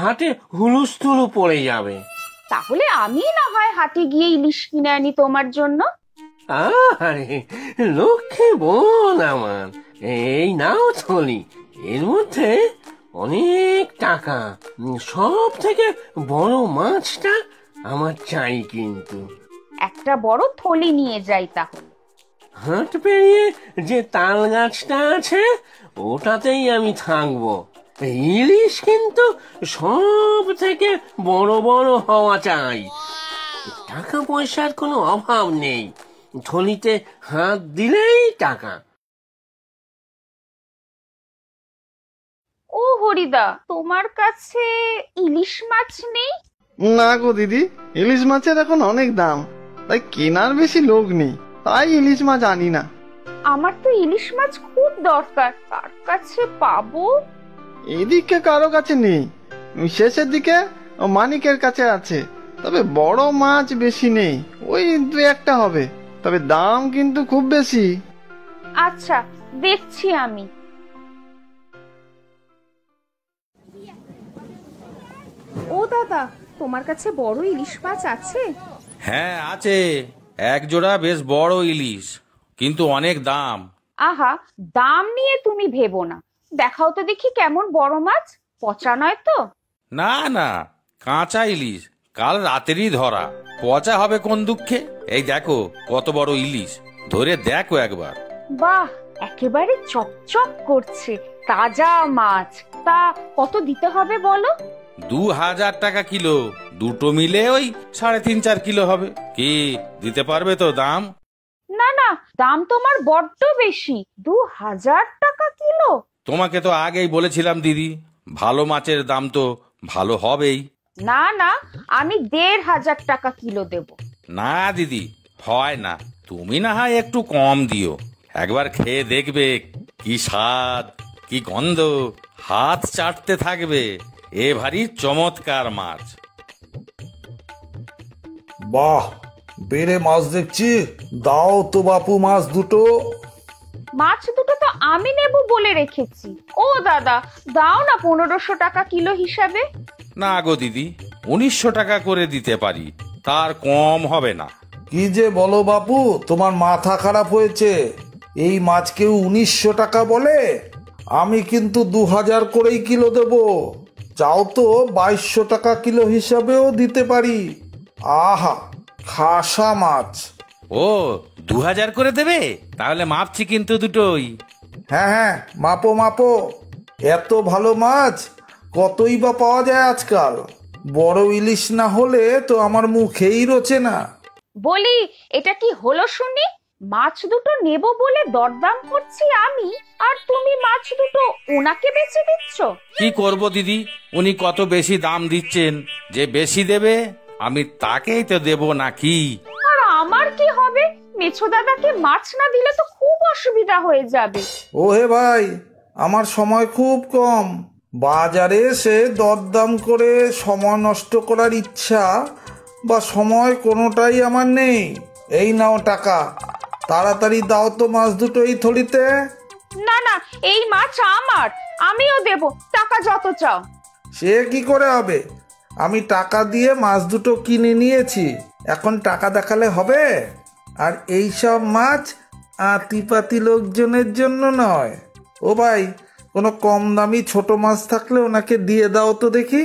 হাটে হুলুস্থুলু পড়ে যাবে। তাহলে আমি না হয় হাটে গিয়ে ইলিশ কিনে আনি তোমার জন্য। আরে লক্ষ্মী বোন আমার, এই নাও থলি, এর মধ্যে অনেক টাকা। সব থেকে বড় মাছটা আমার চাই কিন্তু। একটা বড় থলি নিয়ে যাই তাহলে। হাট পেরিয়ে যে তাল গাছটা আছে ওটাতেই আমি থাকবো। ইলিশ কিন্তু সব থেকে বড় বড় হওয়া চাই। টাকা পয়সার কোনো অভাব নেই, থলিতে হাত দিলেই টাকা। ও হরিদা, তোমার কাছে ইলিশ মাছ নেই? না গো দিদি, ইলিশ মাছের এখন অনেক দাম, তাই কেনার বেশি লোক নেই, তাই ইলিশ মাছ আনি না। আমার তো ইলিশ মাছ খুব দরকার, কার কাছে পাবো? এদিকে কারো কাছে নেই, শেষের দিকে মানিকের কাছে আছে। তবে বড় মাছ বেশি নেই, ওই দু একটা হবে, তবে দাম কিন্তু খুব বেশি। আচ্ছা, দেখছি আমি। ও দাদা, তোমার কাছে বড় ইলিশ মাছ আছে? হ্যাঁ আছে, এক জোড়া বেশ বড় ইলিশ, কিন্তু অনেক দাম। আহা, দাম নিয়ে তুমি ভেবো না, দেখাও তো দেখি কেমন বড় মাছ, পচা নয় তো? না না, কাঁচা ইলিশ, কাল রাতেরই ধরা, পচা হবে কোন দুঃখে? এই দেখো কত বড় ইলিশ, ধরে দেখো একবার। বাহ, একেবারে চকচক করছে, তাজা মাছ। তা কত দিতে হবে বলো? 2000 টাকা কিলো, দুটো মিলে ওই 3.5-4 কিলো হবে। কি দিতে পারবে তো দাম? না না, দাম তোমার বড্ড বেশি, 2000 টাকা কিলো। তোমাকে তো আগেই বলেছিলাম দিদি, ভালো মাছের দাম তো ভালো হবেই। না না, আমি 1500 টাকা কিলো দেব। না দিদি, হয় না, তুমি না হয় একটু কম দিও, একবার খেয়ে দেখবে কি স্বাদ, কি গন্ধ, হাত চাটতে থাকবে। এ ভারী চমৎকার মাছ। বাহ, বেড়ে মাছ দেখছি, দাও তো বাপু মাছ দুটো। মাছ দুটো তো আমি নেব বলে রেখেছি। ও দাদা, দাও না 1500 টাকা কিলো হিসাবে। না গো দিদি, 1900 টাকা করে দিতে পারি, তার কম হবে না। কি যে বলো বাপু, তোমার মাথা খারাপ হয়েছে? এই মাছ কেউ 1900 টাকা বলে? আমি কিন্তু 2000 করেই কিলো দেব। চাও তো 2200 টাকা কিলো হিসাবেও দিতে পারি। আহা, খাসা মাছ। ও, 2000 করে দেবে? তাহলে মাপছি কিন্তু দুটোই। হ্যাঁ হ্যাঁ, মাপো মাপো। এত ভালো মাছ কতই বা পাওয়া যায় আজকাল। বড় ইলিশ না হলে তো আমার মুখেই রোচে না। বলি, এটা কি হলো শুনি? মাছ দুটো নেব বলে দরদাম করছি আমি, আর তুমি মাছ দুটো ওনাকে বেচে দিচ্ছ। কি করব দিদি, উনি কত বেশি দাম দিচ্ছেন, যে বেশি দেবে আমি তাকেই তো দেব নাকি? আর আমার কি হবে? মেছো দাদাকে মাছ না দিলে তো খুব অসুবিধা হয়ে যাবে। ও হে ভাই, আমার সময় খুব কম, বাজারে এসে দরদাম করে সময় নষ্ট করার ইচ্ছা বা সময় কোনোটাই আমার নেই। এই নাও টাকা, তাড়াতাড়ি দাও তো মাছ দুটো এই থলিতে। না না, এই মাছ আমার, আমিও দেব, টাকা যত চাও। সে কি করে হবে? আমি টাকা দিয়ে মাছ দুটো কিনে নিয়েছি, এখন টাকা দেখালে হবে? আর এই সব মাছ আতিপাতি লোকজনের জন্য নয়। ও ভাই, কোনো কম দামি ছোট মাছ থাকলে ওনাকে দিয়ে দাও তো দেখি।